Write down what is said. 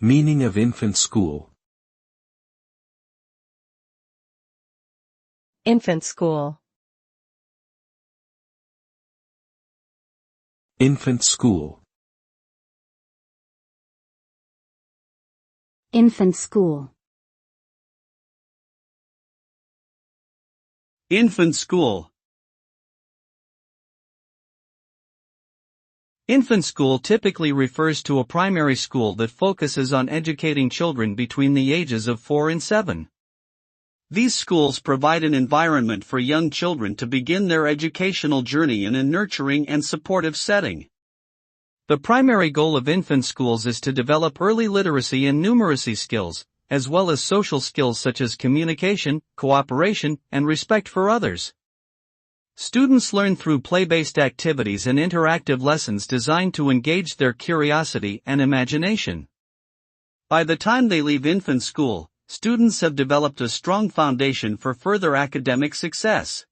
Meaning of infant school. Infant school. Infant school. Infant school. Infant school. Infant school typically refers to a primary school that focuses on educating children between the ages of 4 and 7. These schools provide an environment for young children to begin their educational journey in a nurturing and supportive setting. The primary goal of infant schools is to develop early literacy and numeracy skills, as well as social skills such as communication, cooperation, and respect for others. Students learn through play-based activities and interactive lessons designed to engage their curiosity and imagination. By the time they leave infant school, students have developed a strong foundation for further academic success.